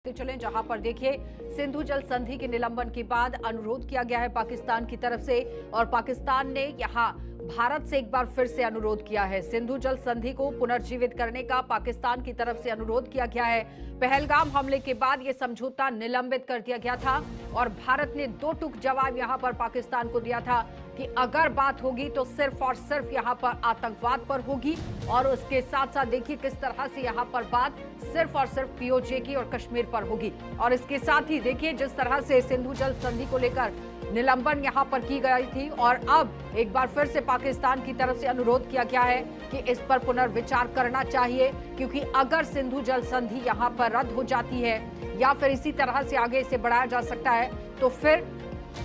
चलें जहां पर देखिए सिंधु जल संधि के निलंबन के बाद अनुरोध किया गया है पाकिस्तान की तरफ से और पाकिस्तान ने यहां भारत से एक बार फिर से अनुरोध किया है। सिंधु जल संधि को पुनर्जीवित करने का पाकिस्तान की तरफ से अनुरोध किया गया है। पहलगाम हमले के बाद यह समझौता निलंबित कर दिया गया था और भारत ने दो टूक जवाब यहां पर पाकिस्तान को दिया था कि अगर बात होगी तो सिर्फ और सिर्फ यहां पर आतंकवाद पर होगी और उसके साथ साथ देखिए किस तरह से यहां पर बात सिर्फ और सिर्फ पीओजे की और कश्मीर पर होगी। और इसके साथ ही देखिए जिस तरह से सिंधु जल संधि को लेकर निलंबन यहां पर की गई थी और अब एक बार फिर से पाकिस्तान की तरफ से अनुरोध किया गया है कि इस पर पुनर्विचार करना चाहिए, क्योंकि अगर सिंधु जल संधि यहां पर रद्द हो जाती है या फिर इसी तरह से आगे इसे बढ़ाया जा सकता है तो फिर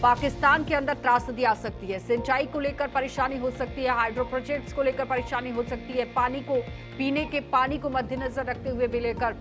पाकिस्तान के अंदर त्रासदी आ सकती है। सिंचाई को लेकर परेशानी हो सकती है, हाइड्रो प्रोजेक्ट्स को लेकर परेशानी हो सकती है, पानी को पीने के पानी को मद्देनजर रखते हुए भी लेकर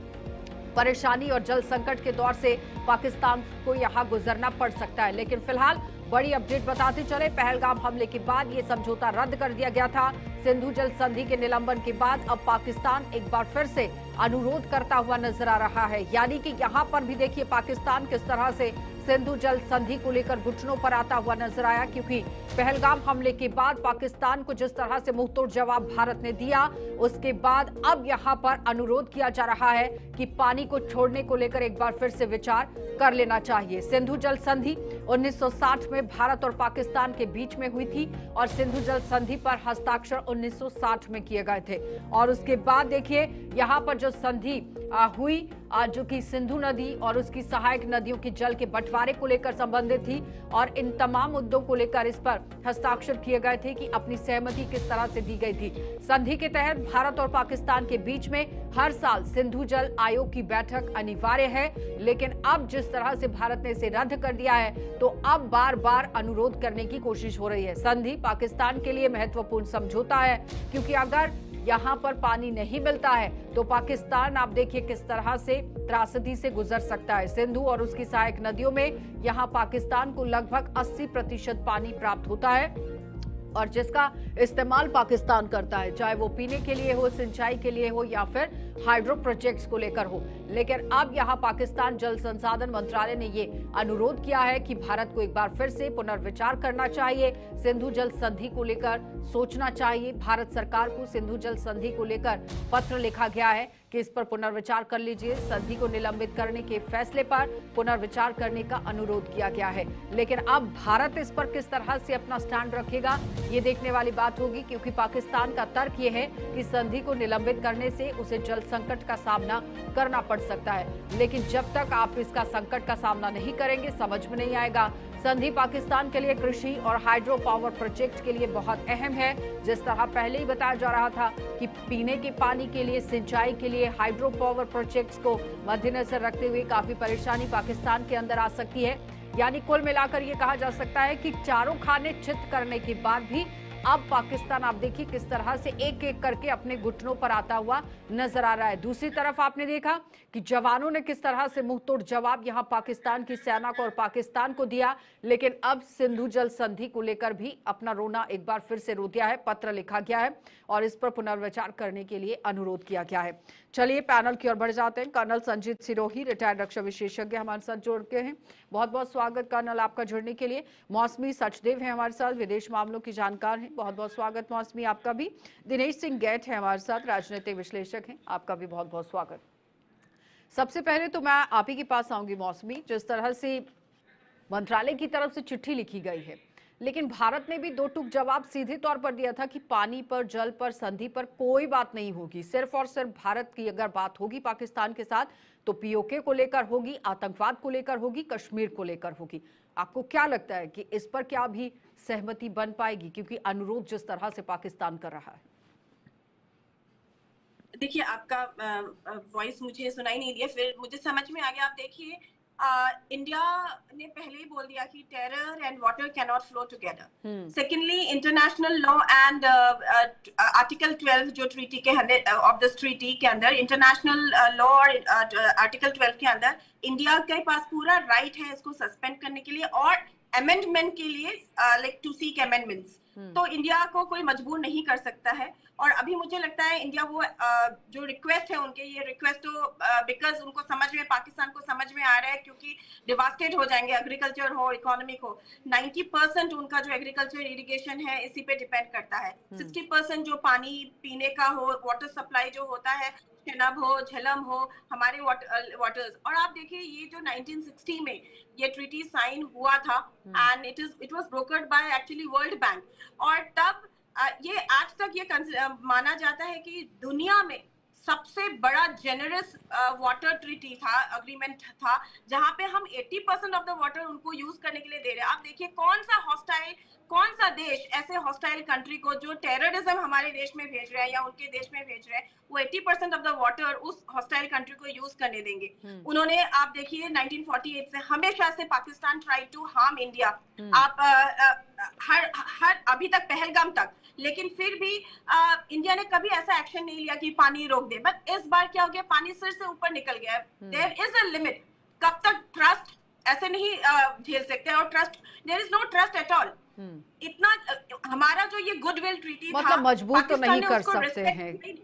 परेशानी और जल संकट के दौर से पाकिस्तान को यहां गुजरना पड़ सकता है। लेकिन फिलहाल बड़ी अपडेट बताते चले, पहलगाम हमले के बाद यह समझौता रद्द कर दिया गया था। सिंधु जल संधि के निलंबन के बाद अब पाकिस्तान एक बार फिर से अनुरोध करता हुआ नजर आ रहा है। यानी कि यहां पर भी देखिए पाकिस्तान किस तरह से सिंधु जल संधि को लेकर घुटनों पर आता हुआ नजर आया, क्योंकि पहलगाम हमले के बाद पाकिस्तान को जिस तरह से मुंहतोड़ जवाब भारत ने दिया उसके बाद अब यहां पर अनुरोध किया जा रहा है कि पानी को छोड़ने को लेकर एक बार फिर से विचार कर लेना चाहिए। सिंधु जल संधि 1960 में भारत और पाकिस्तान के बीच में हुई थी और सिंधु जल संधि पर हस्ताक्षर 1960 में किए गए थे और उसके बाद देखिए यहां पर जो संधि हुई जो कि सिंधु नदी और उसकी सहायक नदियों की जल के बंटवारे को लेकर संबंधित थी और इन तमाम मुद्दों को लेकर इस पर हस्ताक्षर किए गए थे कि अपनी सहमति किस तरह से दी गई थी। संधि के तहत भारत और पाकिस्तान के बीच में हर साल सिंधु जल आयोग की बैठक अनिवार्य है, लेकिन अब जिस तरह से भारत ने इसे रद्द कर दिया है तो अब बार बार अनुरोध करने की कोशिश हो रही है। संधि पाकिस्तान के लिए महत्वपूर्ण समझौता है, क्योंकि अगर यहां पर पानी नहीं मिलता है तो पाकिस्तान आप देखिए किस तरह से त्रासदी से गुजर सकता है। सिंधु और उसकी सहायक नदियों में यहां पाकिस्तान को लगभग 80% पानी प्राप्त होता है और जिसका इस्तेमाल पाकिस्तान करता है, चाहे वो पीने के लिए हो, सिंचाई के लिए हो या फिर हाइड्रो प्रोजेक्ट्स को लेकर हो। लेकिन अब यहां पाकिस्तान जल संसाधन मंत्रालय ने ये अनुरोध किया है कि भारत को एक बार फिर से पुनर्विचार करना चाहिए, सिंधु जल संधि को लेकर सोचना चाहिए। भारत सरकार को सिंधु जल संधि को लेकर पत्र लिखा गया है कि इस पर पुनर्विचार कर लीजिए। संधि को निलंबित करने के फैसले पर पुनर्विचार करने का अनुरोध किया गया है, लेकिन अब भारत इस पर किस तरह से अपना स्टैंड रखेगा ये देखने वाली बात होगी, क्योंकि पाकिस्तान का तर्क ये है कि संधि को निलंबित करने से उसे जल संकट का सामना करना पड़ सकता है। लेकिन जब तक आप इसका संकट का सामना नहीं करेंगे समझ में नहीं आएगा। संधि पाकिस्तान के लिए कृषि और हाइड्रो पावर प्रोजेक्ट के लिए बहुत अहम है। जिस तरह पहले ही बताया जा रहा था कि पीने के पानी के लिए, सिंचाई के लिए हाइड्रो पावर प्रोजेक्ट्स को मद्देनजर रखते हुए काफी परेशानी पाकिस्तान के अंदर आ सकती है। यानी कुल मिलाकर ये कहा जा सकता है कि चारों खाने चित करने के बाद भी अब पाकिस्तान आप देखिए किस तरह से एक एक करके अपने घुटनों पर आता हुआ नजर आ रहा है। दूसरी तरफ आपने देखा कि जवानों ने किस तरह से मुंहतोड़ जवाब यहां पाकिस्तान की सेना को और पाकिस्तान को दिया, लेकिन अब सिंधु जल संधि को लेकर भी अपना रोना एक बार फिर से रो दिया है, पत्र लिखा गया है और इस पर पुनर्विचार करने के लिए अनुरोध किया गया है। चलिए पैनल की ओर बढ़ जाते हैं। कर्नल संजीत सिरोही रिटायर्ड रक्षा विशेषज्ञ हमारे साथ जुड़ के हैं। बहुत बहुत स्वागत कर्नल आपका जुड़ने के लिए। मौसमी सचदेव है हमारे साथ, विदेश मामलों की जानकार हैं, बहुत बहुत स्वागत मौसमी आपका भी। दिनेश सिंह गैट है हमारे साथ, राजनीतिक विश्लेषक हैं, आपका भी बहुत बहुत स्वागत। सबसे पहले तो मैं आप ही के पास आऊंगी मौसमी, जिस तरह से मंत्रालय की तरफ से चिट्ठी लिखी गई है, लेकिन भारत ने भी दो टूक जवाब सीधे तौर पर दिया था कि पानी पर, जल पर, संधि पर कोई बात नहीं होगी। सिर्फ और सिर्फ भारत की अगर बात होगी पाकिस्तान के साथ तो पीओके को लेकर होगी, आतंकवाद को लेकर होगी, कश्मीर को लेकर होगी। आपको क्या लगता है कि इस पर क्या भी सहमति बन पाएगी, क्योंकि अनुरोध जिस तरह से पाकिस्तान कर रहा है? देखिए आपका वॉइस मुझे सुनाई नहीं दिया, फिर मुझे समझ में आ गया। आप देखिए इंडिया ने पहले ही बोल दिया कि terror and water can not flow together. Secondly international law and article 12 जो ट्रीटी के ऑफ दिस ट्रीटी के अंदर, इंटरनेशनल लॉ और आर्टिकल 12 के अंदर इंडिया के पास पूरा राइट है इसको सस्पेंड करने के लिए और अमेंडमेंट के लिए, लाइक टू सीक अमेंडमेंट्स। तो इंडिया को कोई मजबूर नहीं कर सकता है। और अभी मुझे लगता है इंडिया वो जो रिक्वेस्ट है उनके, ये रिक्वेस्ट तो बिकॉज उनको समझ में, पाकिस्तान को समझ में आ रहा है, क्योंकि डिवास्टेड हो जाएंगे, एग्रीकल्चर हो, इकोनॉमिक हो। 90% उनका जो एग्रीकल्चर इरिगेशन है इसी पे डिपेंड करता है। 60% जो पानी पीने का हो, वाटर सप्लाई जो होता है, चेनाब हो, झेलम हो, हमारे वाटर्स। और आप देखिए ये जो 1960 में ये ट्रीटी साइन हुआ था, and it was brokered by actually World Bank. और तब ये आज तक ये माना जाता है कि दुनिया में सबसे बड़ा जेनरस वाटर ट्रीटी था, अग्रीमेंट था, जहां पे हम 80% ऑफ द वाटर उनको यूज करने के लिए दे रहे हैं। आप देखिए कौन सा देश ऐसे हॉस्टाइल कंट्री को जो टेररिज्म हमारे देश में भेज रहे हैं या उनके देश में भेज रहे हैं, वो 80% ऑफ द वाटर उस हॉस्टाइल कंट्री को यूज करने देंगे। उन्होंने, आप देखिए 1948 से हमेशा से Pakistan try to harm India. आप हर अभी तक पहलगाम तक, लेकिन फिर भी इंडिया ने कभी ऐसा एक्शन नहीं लिया कि पानी रोक दे। बट इस बार क्या हो गया, पानी सिर से ऊपर निकल गया। There is a limit. कब तक ट्रस्ट ऐसे नहीं झेल सकते, और trust, there is no trust at all. इतना हमारा जो ये गुडविल ट्रीटी था, मतलब मजबूर तो नहीं कर सकते हैं,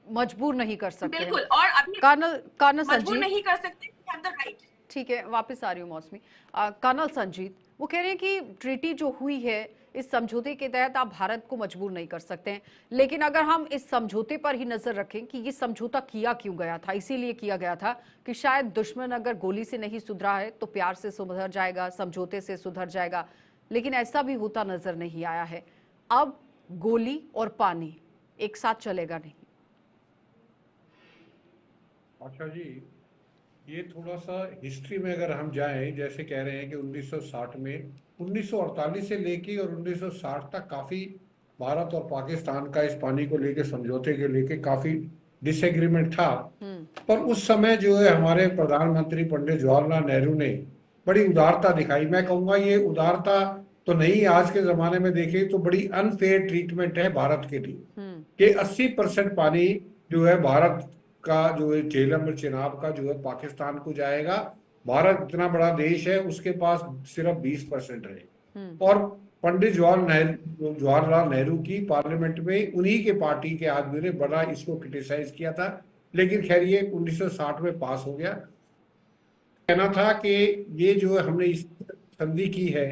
मजबूर नहीं कर सकते। बिल्कुल। और अभी कर्नल मजबूर नहीं कर सकते, वी हैव द राइट। ठीक है, वापस आ रही हूँ मौसमी। कर्नल संजीत, वो कह रहे हैं कि ट्रीटी जो हुई है, इस समझौते के तहत आप भारत को मजबूर नहीं कर सकते हैं, लेकिन अगर हम इस समझौते पर ही नजर रखें कि ये समझौता किया क्यों गया था, इसीलिए किया गया था कि शायद दुश्मन अगर गोली से नहीं सुधरा है तो प्यार से सुधर जाएगा, समझौते से सुधर जाएगा, लेकिन ऐसा भी होता नजर नहीं आया है। अब गोली और पानी एक साथ चलेगा नहीं। अच्छा जी, ये थोड़ा सा हिस्ट्री में अगर हम जाएं, जैसे कह रहे हैं कि 1960 में, 1948 से लेके और 1960 तक काफी भारत और पाकिस्तान का इस पानी को लेके, समझौते के लेके काफी डिसएग्रीमेंट था। पर उस समय जो है हमारे प्रधानमंत्री पंडित जवाहरलाल नेहरू ने बड़ी उदारता दिखाई। मैं कहूँगा ये उदारता तो नहीं, आज के जमाने में देखें तो बड़ी अनफेयर ट्रीटमेंट है भारत के लिए कि 80% पानी जो है भारत का, जो है झेलम और चेनाब का, जो है पाकिस्तान को जाएगा। भारत इतना बड़ा देश है, उसके पास सिर्फ 20% है। और पंडित जवाहरलाल नेहरू की पार्लियामेंट में उन्हीं के पार्टी के आदमी ने बड़ा इसको क्रिटिसाइज किया था, लेकिन खैर ये 1960 में पास हो गया। कहना था कि ये जो है हमने इस संधि की है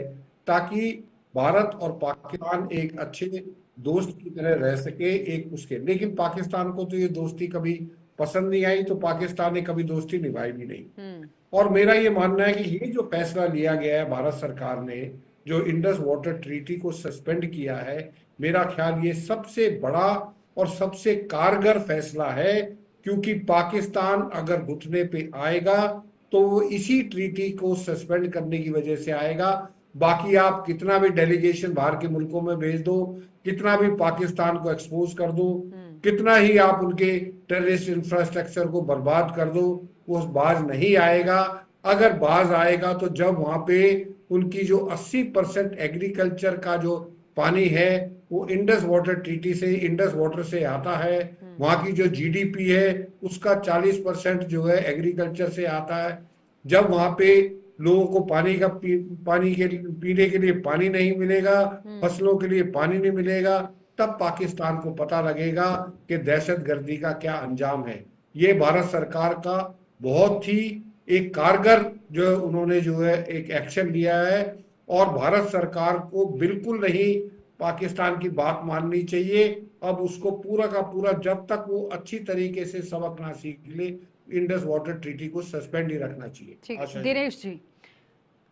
ताकि भारत और पाकिस्तान एक अच्छे दोस्त की तरह रह सके, एक उसके। लेकिन पाकिस्तान को तो ये दोस्ती कभी पसंद नहीं आई, तो पाकिस्तान ने कभी दोस्ती निभाई भी नहीं। और मेरा ये मानना है कि ये जो फैसला लिया गया है भारत सरकार ने, जो इंडस वाटर ट्रीटी को सस्पेंड किया है, मेरा ख्याल ये सबसे बड़ा और सबसे कारगर फैसला है। क्योंकि पाकिस्तान अगर घुटने पे आएगा तो वो इसी ट्रीटी को सस्पेंड करने की वजह से आएगा। बाकी आप कितना भी डेलीगेशन बाहर के मुल्कों में भेज दो, कितना भी पाकिस्तान को एक्सपोज कर दो, कितना ही आप उनके टेररिस्ट इंफ्रास्ट्रक्चर को बर्बाद कर दो, वो बाज नहीं आएगा। अगर बाज आएगा तो जब वहां पे उनकी जो 80% एग्रीकल्चर का जो पानी है वो इंडस वाटर ट्रीटी से, इंडस वाटर से आता है। वहां की जो जीडीपी है उसका 40% जो है एग्रीकल्चर से आता है। जब वहां पे लोगों को पानी के पीने के लिए पानी नहीं मिलेगा, फसलों के लिए पानी नहीं मिलेगा, तब पाकिस्तान को पता लगेगा कि दहशतगर्दी का क्या अंजाम है। ये भारत सरकार का बहुत ही एक कारगर जो उन्होंने जो है एक एक्शन लिया है। और भारत सरकार को बिल्कुल नहीं पाकिस्तान की बात माननी चाहिए। अब उसको पूरा का पूरा, जब तक वो अच्छी तरीके से सबक ना सीख ले, इंडस वाटर ट्रीटी को सस्पेंड ही रखना चाहिए। ठीक, दिनेश जी,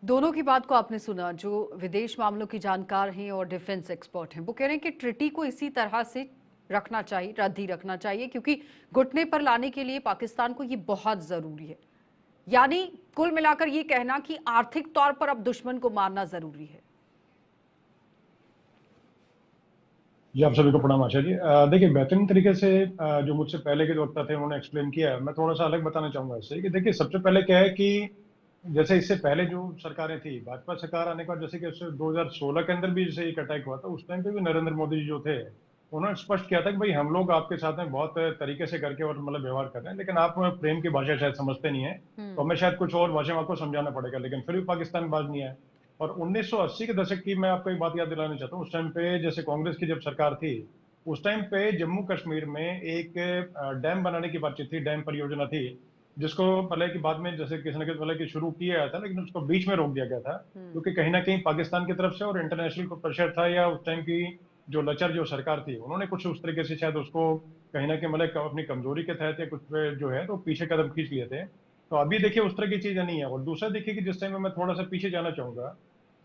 दोनों की बात को आपने सुना, जो विदेश मामलों की जानकार हैं और डिफेंस एक्सपर्ट हैं, वो कह रहे हैं कि ट्रीटी को इसी तरह से रखना चाहिए, रद्द ही रखना चाहिए, क्योंकि घुटने पर लाने के लिए पाकिस्तान को ये बहुत जरूरी है। यानी कुल मिलाकर ये कहना कि आर्थिक तौर पर अब दुश्मन को मारना जरूरी है। जी, आप सभी को प्रणाम आशा जी। देखिए, बेहतरीन तरीके से जो मुझसे पहले के जो वक्ता थे उन्होंने एक्सप्लेन किया है। मैं थोड़ा सा अलग बताना चाहूंगा इससे कि देखिए, सबसे पहले क्या है कि जैसे इससे पहले जो सरकारें थी, भाजपा सरकार आने के बाद, जैसे कि 2016 के अंदर भी जैसे एक अटैक हुआ था, उस टाइम पे भी नरेंद्र मोदी जी जो थे उन्होंने स्पष्ट किया था कि भाई हम लोग आपके साथ में बहुत तरीके से करके और मतलब व्यवहार कर रहे हैं, लेकिन आप प्रेम की भाषा शायद समझते नहीं है, तो हमें शायद कुछ और भाषा में आपको समझाना पड़ेगा। लेकिन फिर भी पाकिस्तान बाज नहीं आया। और 1980 के दशक की मैं आपको एक बात याद दिलाना चाहता हूँ। उस टाइम पे जैसे कांग्रेस की जब सरकार थी, उस टाइम पे जम्मू कश्मीर में एक डैम बनाने की बातचीत थी, डैम परियोजना थी, जिसको भले कि बाद में जैसे किसी न किसी भले कि शुरू किया गया था, लेकिन उसको बीच में रोक दिया गया था, क्योंकि कहीं ना कहीं पाकिस्तान की तरफ से और इंटरनेशनल को प्रेशर था, या उस टाइम की जो लचर जो सरकार थी, उन्होंने कुछ उस तरीके से शायद उसको कहीं ना कहीं मतलब अपनी कमजोरी के तहत या कुछ जो है तो पीछे कदम खींच लिए थे। तो अभी देखिए उस तरह की चीजें नहीं है। और दूसरा देखिए कि जिस टाइम में मैं थोड़ा सा पीछे जाना चाहूंगा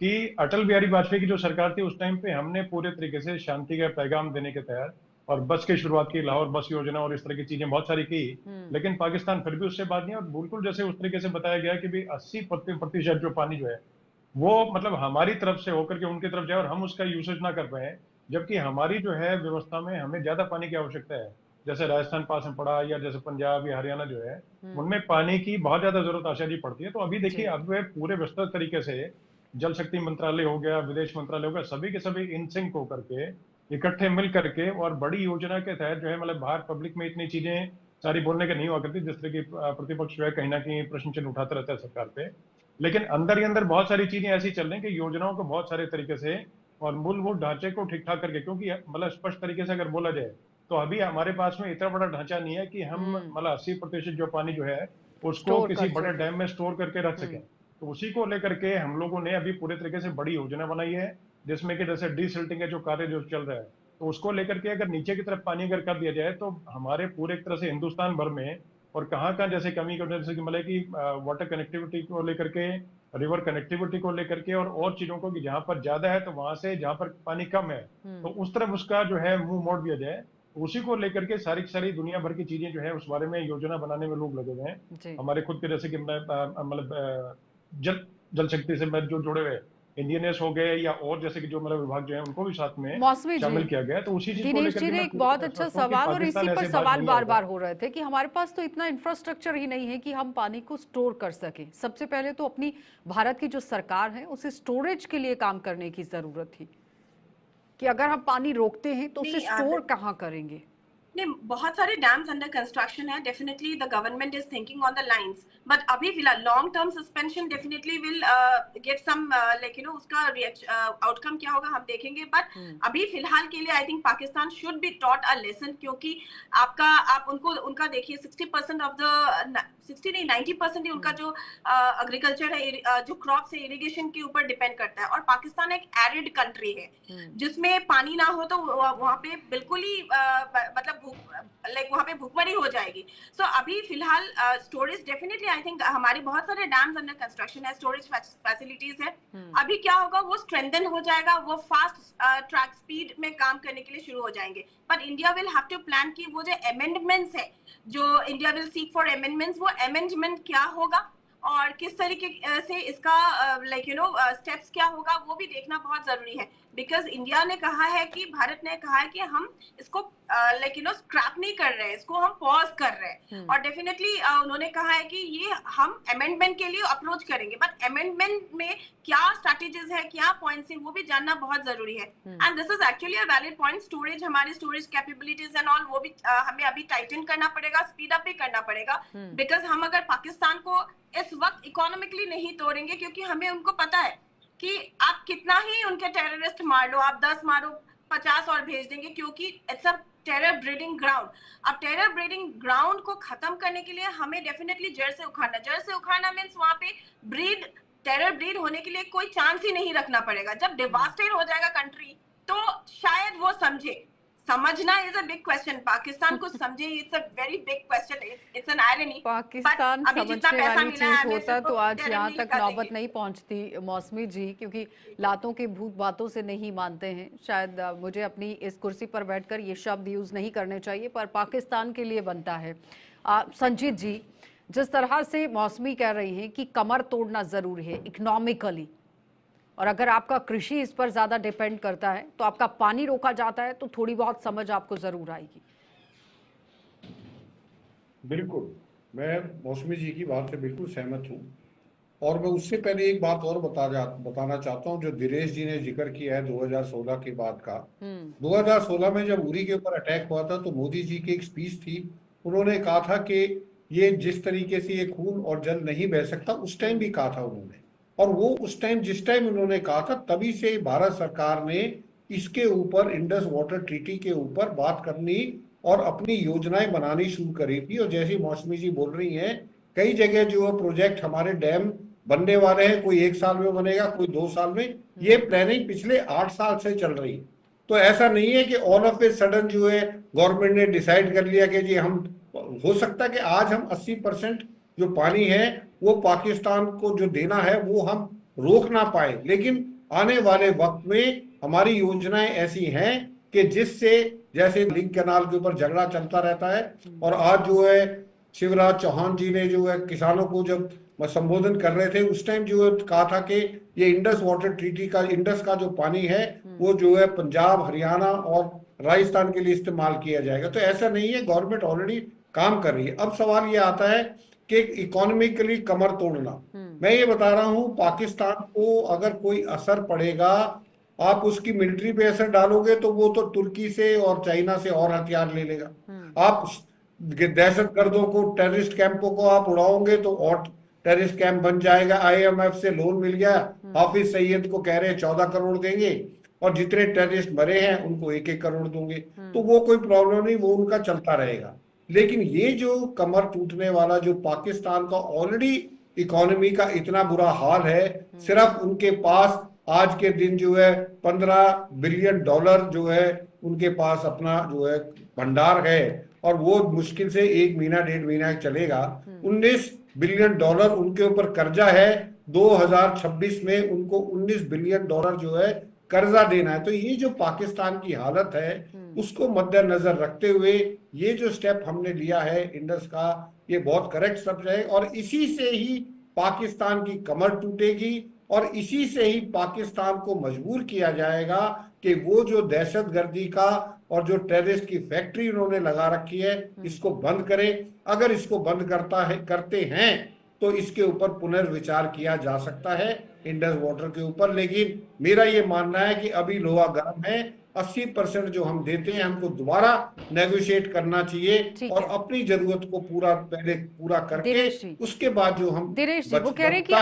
कि अटल बिहारी वाजपेयी की जो सरकार थी, उस टाइम पे हमने पूरे तरीके से शांति का पैगाम देने के तहत और बस की शुरुआत की, लाहौर बस योजना और इस तरह की चीजें बहुत सारी की, लेकिन पाकिस्तान फिर भी उससे बात नहीं। और बिल्कुल जैसे उस तरीके से बताया गया कि भाई 80% जो पानी जो है वो मतलब हमारी तरफ से होकर के उनकी तरफ जाए और हम उसका यूसेज ना कर पाए, जबकि हमारी जो है व्यवस्था में हमें ज्यादा पानी की आवश्यकता है। जैसे राजस्थान पास में पड़ा, या जैसे पंजाब या हरियाणा जो है, उनमें पानी की बहुत ज्यादा जरूरत आशा जी पड़ती है। तो अभी देखिए जी। अब वे पूरे विस्तृत तरीके से जल शक्ति मंत्रालय हो गया, विदेश मंत्रालय हो गया, सभी के सभी इन सिंक होकर के इकट्ठे मिल करके और बड़ी योजना के तहत जो है मतलब बाहर पब्लिक में इतनी चीजें सारी बोलने के नहीं हुआ करती, जिस तरह की प्रतिपक्ष जो है कहीं ना कहीं प्रश्न चिन्ह उठाता रहता है सरकार पे। लेकिन अंदर ही अंदर बहुत सारी चीजें ऐसी चल रही हैं कि योजनाओं को बहुत सारे तरीके से और मूलभूत ढांचे को ठीक ठाक करके, क्योंकि मतलब स्पष्ट तरीके से अगर बोला जाए तो अभी हमारे पास में इतना बड़ा ढांचा नहीं है कि हम मतलब 80% जो पानी जो है उसको स्टोर किसी कर बड़े सके। डैम में स्टोर करके रख सकें। तो उसी को लेकर के हम लोगों ने अभी पूरे तरीके से बड़ी योजना बनाई है, जिसमें कि जैसे डीसिल्टिंग का जो कार्य जो चल रहा है, तो उसको लेकर के अगर नीचे की तरफ पानी अगर कर दिया जाए तो हमारे पूरे एक तरह से हिंदुस्तान भर में और कहाँ कहाँ जैसे कमी की जैसे कि मतलब कि वाटर कनेक्टिविटी को लेकर के, रिवर कनेक्टिविटी को लेकर के और चीजों को कि जहां पर ज्यादा है तो वहां से जहां पर पानी कम है तो उस तरफ उसका जो है मुंह मोड़ दिया जाए। तो उसी को लेकर के सारी की सारी दुनिया भर की चीजें जो है उस बारे में योजना बनाने में लोग लगे हुए हैं। जी। हमारे खुद के जैसे कि मतलब जल जल शक्ति से जो जुड़े हुए इंजीनियर्स हो गए या और जैसे कि जो मतलब विभाग जो है उनको भी साथ में मौसमी जी, शामिल किया गया है। तो उसी चीज को दिनेश लेकर जी के ने मैं एक पूरी बहुत तरह अच्छा स्पष्ट हूं कि सवाल और इसी पाकिस्तान पर ऐसे बाज सवाल नहीं बार आएगा। बार हो रहे थे कि हमारे पास तो इतना इंफ्रास्ट्रक्चर ही नहीं है कि हम पानी को स्टोर कर सके। सबसे पहले तो अपनी भारत की जो सरकार है उसे स्टोरेज के लिए काम करने की जरूरत थी कि अगर हम पानी रोकते हैं तो उसे नहीं, स्टोर कहाँ करेंगे। नहीं, बहुत सारे डैम्स अंडर कंस्ट्रक्शन है। Definitely the government is thinking on the lines, but अभी फिलहाल long term suspension definitely will get some like you know उसका आउटकम क्या होगा हम देखेंगे। बट अभी फिलहाल के लिए I think Pakistan should be taught a lesson, क्योंकि आप उनको उनका देखिए 60% ऑफ द 60 नहीं 90% ही उनका जो एग्रीकल्चर है, जो क्रॉप्स है, इरिगेशन के ऊपर डिपेंड करता है। और पाकिस्तान एक एरिड कंट्री है जिसमें पानी ना हो तो वहाँ पे बिल्कुल ही मतलब लाइक वहाँ पे भूखमरी हो जाएगी। सो अभी फिलहाल स्टोरेज डेफिनेटली आई थिंक हमारे बहुत सारे डैम्स अंडर कंस्ट्रक्शन है, स्टोरेज फैसिलिटीज है। अभी क्या होगा, वो स्ट्रेंथन हो जाएगा, वो फास्ट ट्रैक स्पीड में काम करने के लिए शुरू हो जाएंगे। But India will have to plan कि वो जो अमेंडमेंट्स है, जो India will seek for amendments, वो अमेंडमेंट क्या होगा और किस तरीके से इसका लाइक यू नो स्टेप्स क्या होगा, वो भी देखना बहुत जरूरी है। बिकॉज इंडिया ने कहा है कि भारत ने कहा है कि हम इसको लाइक यू नो स्क्रैप नहीं कर रहे हैं, इसको हम पॉज कर रहे हैं। और डेफिनेटली उन्होंने कहा है कि ये हम अमेंडमेंट के लिए अप्रोच करेंगे, बट अमेंडमेंट में क्या स्ट्रैटेजीज है, क्या पॉइंट्स है, वो भी जानना बहुत जरूरी है। And this is actually a valid point. Storage, हमारी स्टोरेज कैपेबिलिटीज एंड ऑल, वो भी हमें अभी टाइटन करना पड़ेगा, स्पीड अप भी करना पड़ेगा। बिकॉज हम अगर पाकिस्तान को इस वक्त इकोनॉमिकली नहीं तोड़ेंगे, क्योंकि हमें उनको पता है कि आप कितना ही उनके टेररिस्ट मार लो, आप 10 मारो, 50 और भेज देंगे, क्योंकि it's a terror breeding ground. अब टेरर ब्रीडिंग ग्राउंड को खत्म करने के लिए हमें डेफिनेटली जड़ से उखाड़ना मीन्स वहां पे टेरर ब्रीड होने के लिए कोई चांस ही नहीं रखना पड़ेगा। जब डिवास्टेट हो जाएगा कंट्री तो शायद वो समझना is a big question. Pakistan को समझे, it's a very big question, it's an irony. Pakistan समझने वाली चीज होता तो आज यहाँ तक नौबत नहीं पहुँचती मौसमी जी, क्योंकि लातों के भूत बातों से नहीं मानते हैं। शायद मुझे अपनी इस कुर्सी पर बैठकर ये शब्द यूज नहीं करने चाहिए, पर पाकिस्तान के लिए बनता है। संजीत जी, जिस तरह से मौसमी कह रही हैं कि कमर तोड़ना जरूरी है इकोनॉमिकली, और अगर आपका कृषि इस पर ज्यादा डिपेंड करता है तो आपका पानी रोका जाता है, तो थोड़ी बहुत समझ आपको जरूर आएगी। बिल्कुल, मैं मौसमी जी की बात से बिल्कुल सहमत हूँ। और मैं उससे पहले एक बात और बताना चाहता हूँ, जो दिनेश जी ने जिक्र किया है 2016 के बाद का। 2016 में जब उरी के ऊपर अटैक हुआ था तो मोदी जी की एक स्पीच थी, उन्होंने कहा था कि ये जिस तरीके से ये खून और जल नहीं बह सकता, उस टाइम भी कहा था उन्होंने। और वो उस टाइम जिस टाइम उन्होंने कहा था तभी से भारत सरकार ने इसके ऊपर इंडस वाटर ट्रीटी के ऊपर बात करनी और अपनी योजनाएं बनानी शुरू करी थी। और जैसी मौसमी जी बोल रही हैं, कई जगह जो प्रोजेक्ट हमारे डैम बनने वाले हैं, कोई 1 साल में बनेगा, कोई 2 साल में। ये प्लानिंग पिछले 8 साल से चल रही है। तो ऐसा नहीं है कि ऑल ऑफ ए सडन जो है गवर्नमेंट ने डिसाइड कर लिया कि जी हम, हो सकता है कि आज हम 80% जो पानी है वो पाकिस्तान को जो देना है वो हम रोक ना पाए, लेकिन आने वाले वक्त में हमारी योजनाएं ऐसी हैं कि जिससे, जैसे लिंक कैनाल के ऊपर झगड़ा चलता रहता है, और आज जो है शिवराज चौहान जी ने जो है किसानों को जब संबोधन कर रहे थे उस टाइम जो है कहा था कि ये इंडस वाटर ट्रीटी का, इंडस का जो पानी है वो जो है पंजाब, हरियाणा और राजस्थान के लिए इस्तेमाल किया जाएगा। तो ऐसा नहीं है, गवर्नमेंट ऑलरेडी काम कर रही है। अब सवाल ये आता है कि इकोनॉमिकली कमर तोड़ना। मैं ये बता रहा हूं, पाकिस्तान को अगर कोई असर पड़ेगा, आप उसकी मिलिट्री पे असर डालोगे तो वो तो तुर्की से और चाइना से और हथियार ले लेगा। आप दहशत गर्दों को, टेररिस्ट कैंपों को आप उड़ाओगे तो और टेररिस्ट कैंप बन जाएगा। IMF से लोन मिल गया, हाफिज सईद को कह रहे हैं 14 करोड़ देंगे, और जितने टेररिस्ट मरे हैं उनको 1-1 करोड़ दूंगे। तो वो कोई प्रॉब्लम नहीं, वो उनका चलता रहेगा। लेकिन ये जो कमर टूटने वाला, जो पाकिस्तान का ऑलरेडी इकोनॉमी का इतना बुरा हाल है, सिर्फ उनके पास आज के दिन जो है $15 बिलियन जो है उनके पास अपना जो है भंडार है, और वो मुश्किल से 1 महीना 1.5 महीना चलेगा। $19 बिलियन उनके ऊपर कर्जा है। 2026 में उनको $19 बिलियन जो है कर्जा देना है। तो ये जो पाकिस्तान की हालत है उसको मद्देनजर रखते हुए ये जो स्टेप हमने लिया है इंडस का, ये बहुत करेक्ट स्टेप है, और इसी से ही पाकिस्तान की कमर टूटेगी, और इसी से ही पाकिस्तान को मजबूर किया जाएगा कि वो जो दहशतगर्दी का और जो टेररिस्ट की फैक्ट्री उन्होंने लगा रखी है इसको बंद करें। अगर इसको बंद करते हैं तो इसके ऊपर पुनर्विचार किया जा सकता है इंडस वाटर के ऊपर। लेकिन मेरा ये मानना है कि अभी लोहा गर्म है, 80% जो हम देते हैं हमको दोबारा नेगोशिएट करना चाहिए, और अपनी जरूरत को पहले पूरा करके उसके बाद जो हम दिनेश जी वो कह रहे हैं कि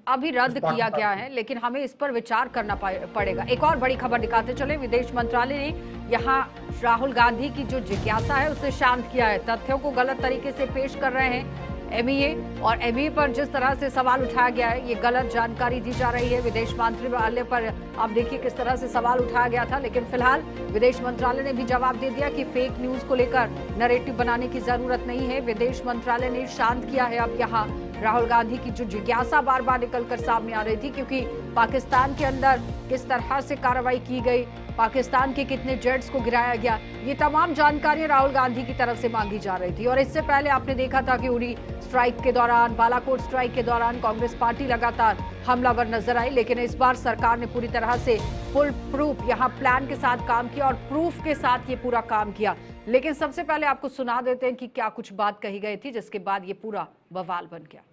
अभी रद्द किया गया है, लेकिन हमें इस पर विचार करना पड़ेगा। एक और बड़ी खबर दिखाते चले, विदेश मंत्रालय ने यहाँ राहुल गांधी की जो जिज्ञासा है उसे शांत किया है। तथ्यों को गलत तरीके से पेश कर रहे हैं MEA, और MEA पर जिस तरह से सवाल उठाया गया है, ये गलत जानकारी दी जा रही है। विदेश मंत्रालय पर आप देखिए किस तरह से सवाल उठाया गया था, लेकिन फिलहाल विदेश मंत्रालय ने भी जवाब दे दिया कि फेक न्यूज को लेकर नैरेटिव बनाने की जरूरत नहीं है। विदेश मंत्रालय ने शांत किया है अब यहाँ राहुल गांधी की जो जिज्ञासा बार बार निकलकर सामने आ रही थी, क्योंकि पाकिस्तान के अंदर किस तरह से कार्रवाई की गई, पाकिस्तान के कितने जेट्स को गिराया गया, ये तमाम जानकारी राहुल गांधी की तरफ से मांगी जा रही थी। और इससे पहले आपने देखा था कि उरी स्ट्राइक के दौरान, बालाकोट स्ट्राइक के दौरान कांग्रेस पार्टी लगातार हमलावर नजर आई, लेकिन इस बार सरकार ने पूरी तरह से फुल प्रूफ यहाँ प्लान के साथ काम किया और प्रूफ के साथ ये पूरा काम किया। लेकिन सबसे पहले आपको सुना देते हैं कि क्या कुछ बात कही गई थी, जिसके बाद ये पूरा बवाल बन गया।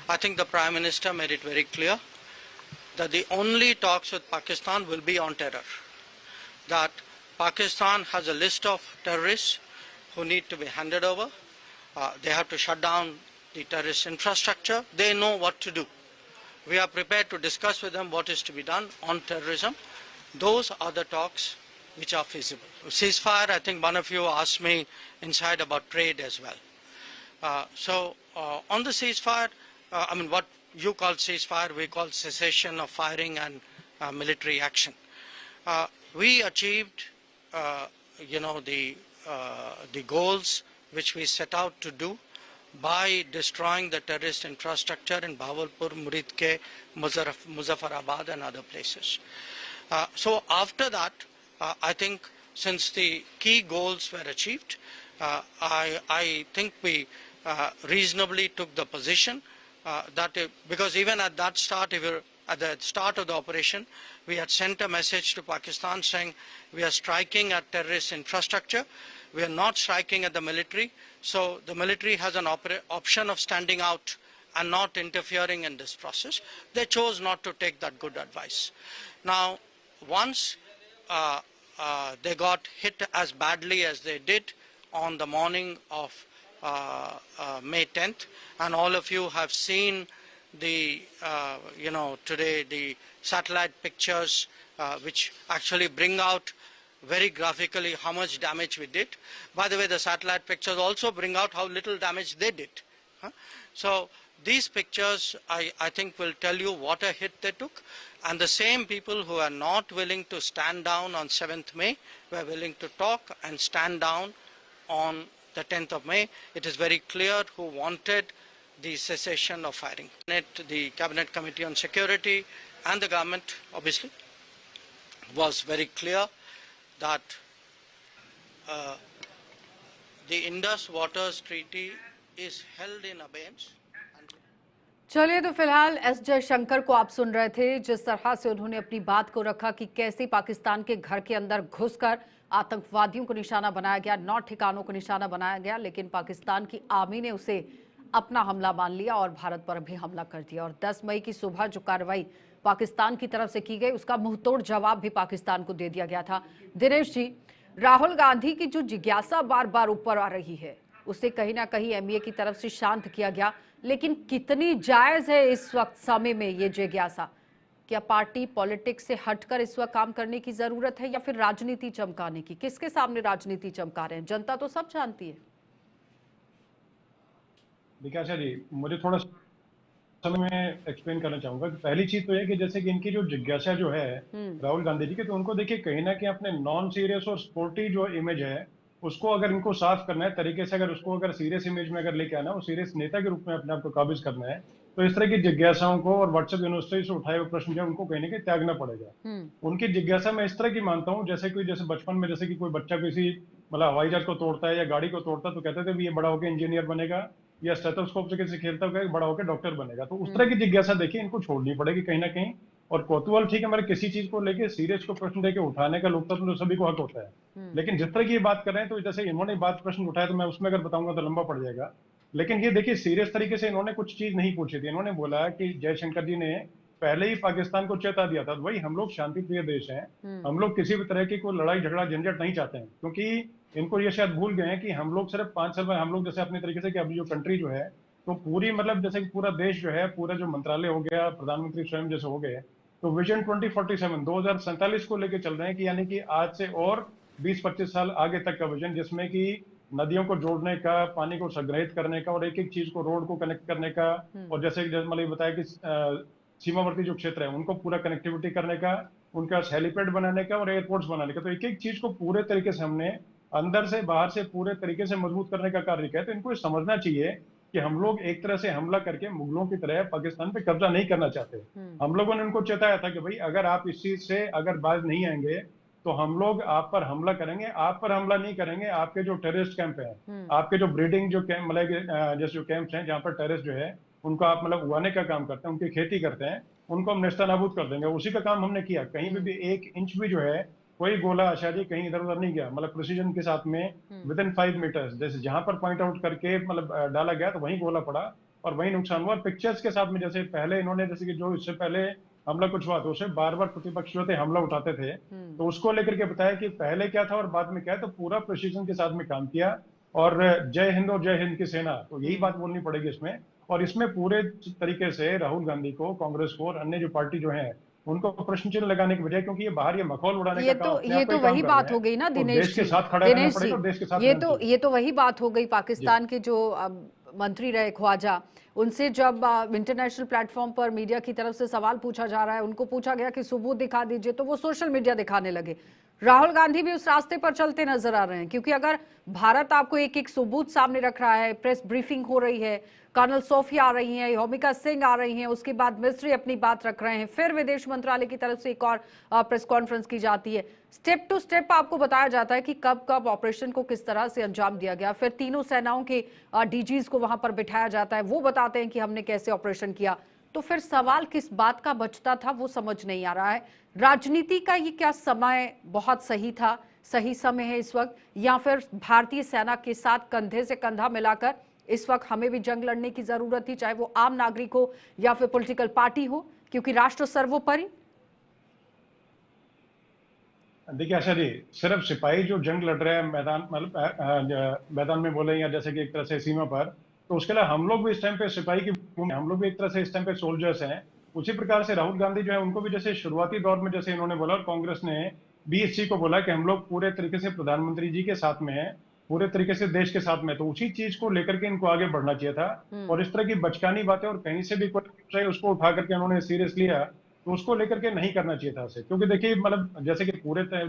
I think the Prime Minister made it very clear that the only talks with Pakistan will be on terror. That Pakistan has a list of terrorists who need to be handed over. They have to shut down the terrorist infrastructure. They know what to do. We are prepared to discuss with them what is to be done on terrorism. Those are the talks which are feasible. Ceasefire, I think one of you asked me inside about trade as well. On the ceasefire, I mean what you call ceasefire, we call cessation of firing and military action. We achieved, the goals which we set out to do by destroying the terrorist infrastructure in Bahawalpur, Muridke, Muzaffarabad and other places. So after that, I think since the key goals were achieved, I think we reasonably took the position that because even at that start, at the start of the operation, we had sent a message to Pakistan saying we are striking at terrorist infrastructure, we are not striking at the military, so the military has an option of standing out and not interfering in this process. They chose not to take that good advice. Now, once they got hit as badly as they did on the morning of May 10th, and all of you have seen the, today the satellite pictures which actually bring out very graphically how much damage we did. By the way, the satellite pictures also bring out how little damage they did. So these pictures, I think, will tell you what a hit they took. And the same people who are not willing to stand down on 7th May were willing to talk and stand down on the 10th of May. It is very clear who wanted the cessation of firing. The Cabinet Committee on Security and the government, obviously, was very clear that the Indus Waters Treaty is held in abeyance. चलिए, तो फिलहाल S Jaishankar को आप सुन रहे थे, जिस तरह से उन्होंने अपनी बात को रखा कि कैसे पाकिस्तान के घर के अंदर घुसकर आतंकवादियों को निशाना बनाया गया, 9 ठिकानों को निशाना बनाया गया, लेकिन पाकिस्तान की आर्मी ने उसे अपना हमला मान लिया और भारत पर भी हमला कर दिया। और 10 मई की सुबह जो कार्रवाई पाकिस्तान की तरफ से की गई, उसका मुंहतोड़ जवाब भी पाकिस्तान को दे दिया गया था। दिनेश जी, राहुल गांधी की जो जिज्ञासा बार बार ऊपर आ रही है, उसे कहीं ना कहीं एमईए की तरफ से शांत किया गया, लेकिन कितनी जायज है इस वक्त समय में ये जिज्ञासा? क्या पार्टी पॉलिटिक्स से हटकर इस वक्त काम करने की जरूरत है या फिर राजनीति चमकाने की? किसके सामने राजनीति चमका रहे हैं? जनता तो सब जानती है। देखिए आशा जी, मुझे थोड़ा समय में एक्सप्लेन करना चाहूंगा कि पहली चीज तो ये कि जैसे कि इनकी जो जिज्ञासा जो है राहुल गांधी जी की, तो उनको देखिए कहीं ना कहीं अपने नॉन सीरियस और स्पोर्टी जो इमेज है उसको अगर इनको साफ करना है तरीके से, अगर उसको अगर सीरियस इमेज में अगर लेके आना, वो सीरियस नेता के रूप में अपने आप को काबिज करना है, तो इस तरह की जिज्ञासाओं को और व्हाट्सएप यूनिवर्सिटी से उठाए हुए प्रश्न जो उनको कहीं ना कहीं त्यागना पड़ेगा। उनकी जिज्ञासा मैं इस तरह की मानता हूँ, जैसे बचपन में जैसे कि कोई बच्चा किसी मतलब हवाई जहाज को तोड़ता है या गाड़ी को तोड़ता है तो कहते थे ये बड़ा होकर इंजीनियर बनेगा, या स्टेथोस्कोप से किसी खेलता हुआ बड़ा होकर डॉक्टर बनेगा। तो उस तरह की जिज्ञासा देखिए इनको छोड़नी पड़ेगी कहीं ना कहीं। और कौतूहल ठीक है, हमारे किसी चीज को लेके सीरियस को प्रश्न देके उठाने का लोकतंत्र तो सभी को हक होता है, लेकिन जिस तरह की ये बात कर रहे हैं, तो जैसे इन्होंने बात प्रश्न उठाया तो मैं उसमें अगर बताऊंगा तो लंबा पड़ जाएगा, लेकिन ये देखिए सीरियस तरीके से इन्होंने कुछ चीज नहीं पूछी थी। इन्होंने बोला कि जयशंकर जी ने पहले ही पाकिस्तान को चेता दिया था, वही हम लोग शांति प्रिय देश हैं, हम लोग किसी भी तरह की कोई लड़ाई झगड़ा झंझट नहीं चाहते हैं, क्योंकि इनको ये शायद भूल गए हैं कि हम लोग सिर्फ 5 साल में हम लोग जैसे अपने तरीके से कि अभी जो कंट्री जो है तो पूरी मतलब जैसे कि पूरा देश जो है, पूरा जो मंत्रालय हो गया, प्रधानमंत्री स्वयं जैसे हो गए, तो विजन 2047 2047 को लेके चल रहे हैं कि यानी कि आज से और 20-25 साल आगे तक का विजन, जिसमें कि नदियों को जोड़ने का, पानी को संग्रहित करने का और एक एक चीज को रोड को कनेक्ट करने का, और जैसे मतलब बताया कि सीमावर्ती जो क्षेत्र है उनको पूरा कनेक्टिविटी करने का, उनका हेलीपैड बनाने का और एयरपोर्ट्स बनाने का, तो एक एक चीज को पूरे तरीके से हमने अंदर से बाहर से पूरे तरीके से मजबूत करने का कार्य किया। तो इनको समझना चाहिए कि हम लोग एक तरह से हमला करके मुगलों की तरह पाकिस्तान पे कब्जा नहीं करना चाहते। हम लोगों ने उनको चेताया था कि भाई अगर आप इस चीज से अगर बाज नहीं आएंगे तो हम लोग आप पर हमला करेंगे। आप पर हमला नहीं करेंगे, आपके जो टेररिस्ट कैंप है, आपके जो ब्रीडिंग जो कैंप मतलब जैसे जो कैंप्स हैं जहाँ पर टेररिस्ट जो है उनको आप मतलब उगाने का काम करते हैं, उनकी खेती करते हैं, उनको हम नेस्तनाबूद कर देंगे। उसी का काम हमने किया। कहीं भी 1 इंच भी जो है कोई गोला आशा जी कहीं इधर उधर नहीं गया, मतलब प्रिसीजन के साथ में विदिन 5 मीटर्स, जैसे जहां पर पॉइंट आउट करके मतलब डाला गया तो वहीं गोला पड़ा और वहीं नुकसान हुआ। पिक्चर्स के साथ में जैसे पहले इन्होंने जैसे कि जो इससे पहले हमला कुछ हुआ तो उसे बार बार प्रतिपक्ष जो थे हमला उठाते थे, तो उसको लेकर के बताया कि पहले क्या था और बाद में क्या है, तो पूरा प्रिसीजन के साथ में काम किया। और जय हिंद और जय हिंद की सेना, तो यही बात बोलनी पड़ेगी इसमें। और इसमें पूरे तरीके से राहुल गांधी को, कांग्रेस को और अन्य जो पार्टी जो है उनको प्रश्न चिन्ह लगाने की बजाय, क्योंकि ये बाहर ये मखौल उड़ाने का काम, ये तो वही बात हो गई ना दिनेश जी, ये तो वही बात हो गई। पाकिस्तान के जो मंत्री रहे ख्वाजा, उनसे जब इंटरनेशनल प्लेटफॉर्म पर मीडिया की तरफ से सवाल पूछा जा रहा है, उनको पूछा गया कि सबूत दिखा दीजिए, तो वो सोशल मीडिया दिखाने लगे। राहुल गांधी भी उस रास्ते पर चलते नजर आ रहे हैं, क्योंकि अगर भारत आपको एक एक सबूत सामने रख रहा है, प्रेस ब्रीफिंग हो रही है, कर्नल सोफिया आ रही हैं, योमिका सिंह आ रही हैं, उसके बाद मिस्री अपनी बात रख रहे हैं, फिर विदेश मंत्रालय की तरफ से एक और प्रेस कॉन्फ्रेंस की जाती है, स्टेप टू स्टेप आपको बताया जाता है कि कब कब ऑपरेशन को किस तरह से अंजाम दिया गया। फिर तीनों सेनाओं के डीजीज को वहां पर बिठाया जाता है, वो बताते हैं कि हमने कैसे ऑपरेशन किया। तो फिर सवाल किस बात का बचता था वो समझ नहीं आ रहा है। राजनीति का ये क्या समय बहुत सही था, सही समय है इस वक्त, या फिर भारतीय सेना के साथ कंधे से कंधा मिलाकर इस वक्त हमें भी जंग लड़ने की जरूरत थी, चाहे वो आम नागरिक हो या फिर पॉलिटिकल पार्टी हो, क्योंकि राष्ट्र सर्वोपरि? देखिए आशा जी, सिर्फ सिपाही जो जंग लड़ रहे हैं मैदान, मतलब मैदान में बोले, या जैसे कि एक तरह से सीमा पर, तो उसके लिए हम लोग भी इस टाइम पे सिपाही की भूमिका, हम लोग भी एक तरह से इस टाइम पे सोल्जर्स हैं। उसी प्रकार से राहुल गांधी जो है, उनको भी जैसे शुरुआती दौर में जैसे इन्होंने बोला, और कांग्रेस ने भी इस चीज को बोला कि हम लोग पूरे तरीके से प्रधानमंत्री जी के साथ में हैं, पूरे तरीके से देश के साथ में, तो उसी चीज को लेकर के इनको आगे बढ़ना चाहिए था। और इस तरह की बचकानी बातें, और कहीं से भी कोई उसको उठा करके उन्होंने सीरियस लिया, तो उसको लेकर के नहीं करना चाहिए था उसे, क्योंकि देखिए मतलब जैसे कि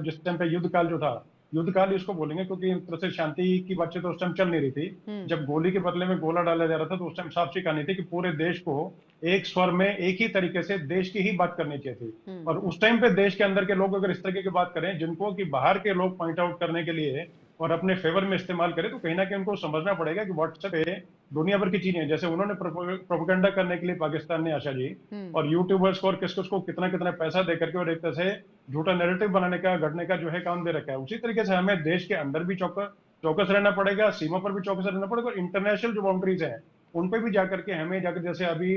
जिस टाइम पे युद्ध काल जो था, युद्ध काल ही उसको बोलेंगे, क्योंकि एक तरह से शांति की बातचीत तो उस टाइम चल नहीं रही थी। जब गोली के बदले में गोला डाला जा रहा था, तो उस टाइम साफ सी कहानी थी कि पूरे देश को एक स्वर में एक ही तरीके से देश की ही बात करनी चाहिए थी। और उस टाइम पे देश के अंदर के लोग अगर इस तरीके की बात करें, जिनको कि बाहर के लोग पॉइंट आउट करने के लिए और अपने फेवर में इस्तेमाल करें, तो कहीं ना कहीं उनको समझना पड़ेगा कि व्हाट्सएप पे दुनिया भर की चीजें, जैसे उन्होंने प्रोपेगेंडा करने के लिए पाकिस्तान ने, आशा जी, और यूट्यूबर्स को और किस को कितना कितना पैसा दे करके और एक तरह से झूठा नैरेटिव बनाने का, गढ़ने का जो है काम दे रखा है। उसी तरीके से हमें देश के अंदर भी चौकस रहना पड़ेगा, सीमा पर भी चौकस रहना पड़ेगा, और इंटरनेशनल जो बाउंड्रीज हैं उन पे भी जाकर के हमें जाकर, जैसे अभी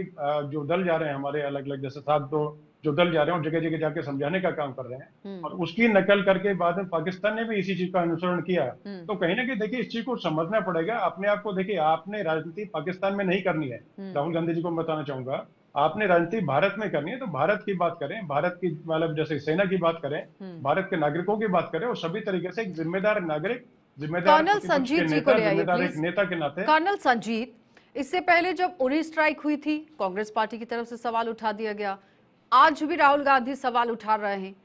जो दल जा रहे हैं हमारे अलग अलग, जैसे 7 जो दल जा रहे हैं और जगह जगह जाके समझाने का काम कर रहे हैं, और उसकी नकल करके बाद में पाकिस्तान ने भी इसी चीज का अनुसरण किया। तो कहीं ना कहीं देखिए इस चीज को समझना पड़ेगा अपने आप को। देखिए आपने राजनीति पाकिस्तान में नहीं करनी है, राहुल गांधी जी को मैं बताना चाहूंगा, आपने राजनीति भारत में करनी है, तो भारत की बात करें, भारत की मतलब जैसे सेना की बात करें, भारत के नागरिकों की बात करें, और सभी तरीके से एक जिम्मेदार नागरिक, जिम्मेदार कर्नल प्रतिपक्ष के संजीत जी नेता, को ले आइए जिम्मेदार एक प्लीज। नेता के नाते। कर्नल संजीत, इससे पहले जब उरी स्ट्राइक हुई थी, कांग्रेस पार्टी की तरफ से सवाल उठा दिया गया, आज भी राहुल गांधी सवाल उठा रहे हैं।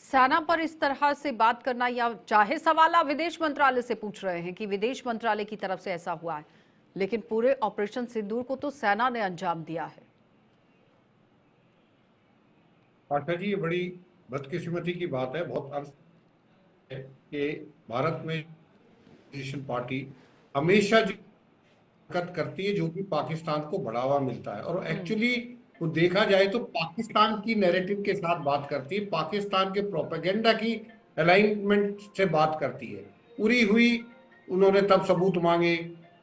सेना पर इस तरह से बात करना, या चाहे सवाल आप विदेश मंत्रालय से पूछ रहे हैं कि विदेश मंत्रालय की तरफ से ऐसा हुआ है, लेकिन पूरे ऑपरेशन सिंदूर को तो सेना ने अंजाम दिया है। पाठक जी, ये बड़ी बदकिस्मती की बात है, बहुत अर्थ है कि भारत में अपोजिशन पार्टी हमेशा जो हरकत करती है, जो कि पाकिस्तान को बढ़ावा मिलता है, और एक्चुअली वो देखा जाए तो पाकिस्तान की नैरेटिव के साथ बात करती है, पाकिस्तान के प्रोपेगेंडा की अलाइनमेंट से बात करती है। उरी हुई, उन्होंने तब सबूत मांगे,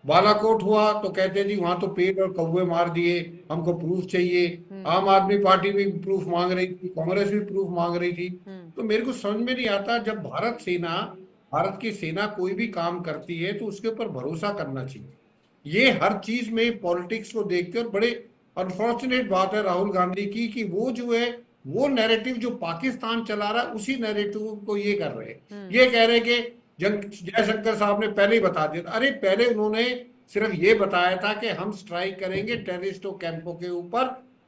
बालाकोट हुआ तो कहते जी वहां तो पेड़ और कौवे मार दिए, हमको प्रूफ चाहिए। आम आदमी पार्टी भी प्रूफ मांग रही थी, कांग्रेस भी प्रूफ मांग रही थी। तो मेरे को समझ में नहीं आता, जब भारत की सेना कोई भी काम करती है तो उसके ऊपर भरोसा करना चाहिए। ये हर चीज में पॉलिटिक्स को देखते, और बड़े अनफॉर्चुनेट बात है राहुल गांधी की कि वो जो है वो नैरेटिव जो पाकिस्तान चला रहा है उसी नैरेटिव को ये कर रहे हैं। ये कह रहे कि जयशंकर साहब ने पहले ही बता दिया। अरे पहले उन्होंने सिर्फ ये बताया था कि हम स्ट्राइक करेंगे टेररिस्टों कैंपों के ऊपर,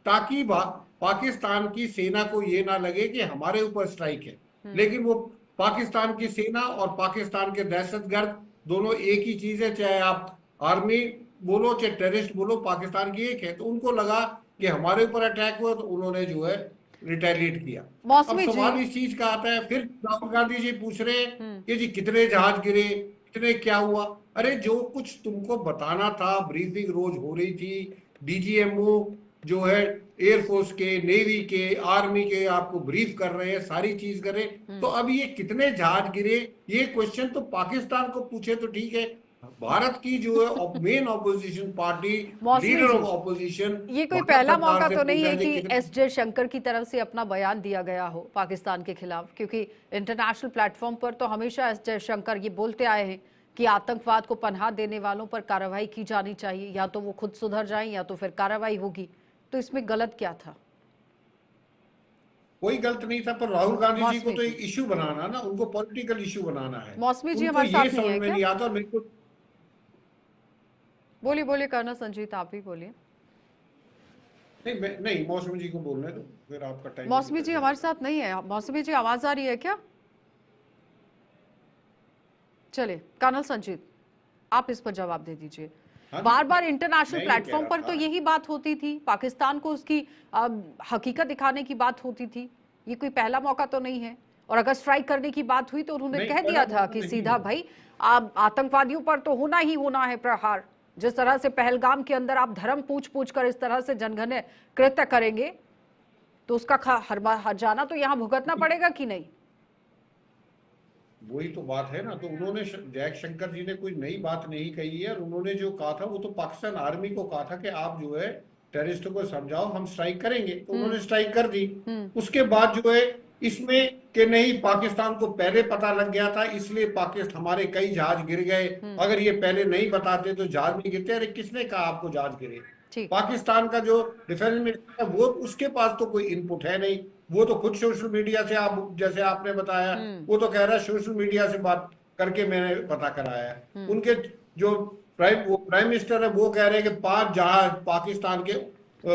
ताकि पाकिस्तान की सेना को ये ना लगे कि हमारे ऊपर स्ट्राइक है। लेकिन वो पाकिस्तान की सेना और पाकिस्तान के दहशतगर्द दोनों एक ही चीज है, चाहे आप आर्मी बोलो चाहे टेररिस्ट बोलो, पाकिस्तान की एक है। तो उनको लगा कि हमारे ऊपर अटैक हुआ, तो उन्होंने जो है रिटेलिएट किया। अब सवाल इस चीज का आता है, फिर राहुल गांधी जी पूछ रहे हैं कि जी कितने जहाज गिरे, कितने क्या हुआ। अरे जो कुछ तुमको बताना था, ब्रीफिंग रोज हो रही थी, डीजीएमओ जो है एयरफोर्स के, नेवी के, आर्मी के आपको ब्रीफ कर रहे हैं, सारी चीज कर रहे हैं। तो अब ये कितने जहाज गिरे, ये क्वेश्चन तो पाकिस्तान को पूछे तो ठीक है, भारत की जो है main opposition party, leader of opposition, ये कोई पहला मौका तो नहीं है कि एस जयशंकर की तरफ से अपना बयान दिया गया हो पाकिस्तान के खिलाफ, क्योंकि इंटरनेशनल प्लेटफॉर्म पर तो हमेशा एस जयशंकर ये बोलते आए हैं कि आतंकवाद को पनाह देने वालों पर कार्रवाई की जानी चाहिए, या तो वो खुद सुधर जाएं या तो फिर कार्रवाई होगी। तो इसमें गलत क्या था? कोई गलत नहीं था, पर राहुल गांधी जी को तो एक इश्यू बनाना ना, उनको पॉलिटिकल इश्यू बनाना है। मौसमी जी हमारे साथ नहीं है क्या? नहीं आता मेरे को। बोलिए बोलिए कर्नल संजीत, आप ही बोलिए। नहीं मौसमी जी को बोलने दो, फिर आपका टाइम। मौसमी जी हमारे साथ नहीं है। मौसमी जी आवाज आ रही है क्या? चलिए कर्नल संजीत, आप इस पर जवाब दे दीजिए। बार बार इंटरनेशनल प्लेटफॉर्म पर तो यही बात होती थी, पाकिस्तान को उसकी हकीकत दिखाने की बात होती थी। ये कोई पहला मौका तो नहीं है। और अगर स्ट्राइक करने की बात हुई तो उन्होंने कह दिया था कि सीधा भाई आतंकवादियों पर तो होना ही होना है प्रहार। जिस तरह से पहलगाम के अंदर आप धर्म पूछ कर इस तरह से जनघन्य कृत्य करेंगे तो उसका हर्जाना तो यहाँ भुगतना पड़ेगा कि नहीं? वही तो बात है ना। तो उन्होंने, जयशंकर जी ने कोई नई बात नहीं कही है, और उन्होंने जो कहा था वो तो पाकिस्तान आर्मी को कहा था कि आप जो है टेररिस्टों को समझाओ, हम स्ट्राइक करेंगे। तो उन्होंने स्ट्राइक कर दी। उसके बाद जो है इसमें कि नहीं पाकिस्तान को पहले पता लग गया था इसलिए पाकिस्तान हमारे कई जहाज गिर गए, अगर ये पहले नहीं बताते तो जहाज नहीं गिरते। अरे किसने कहा आपको जहाज गिरे? ठीक। पाकिस्तान का जो डिफेंस मिनिस्टर है वो उसके पास तो कोई इनपुट है नहीं, वो तो खुद सोशल मीडिया से, आप जैसे आपने बताया, वो तो कह रहा है सोशल मीडिया से बात करके मैंने पता कराया है। उनके जो प्राइम मिनिस्टर है वो कह रहे हैं कि 5 जहाज पाकिस्तान के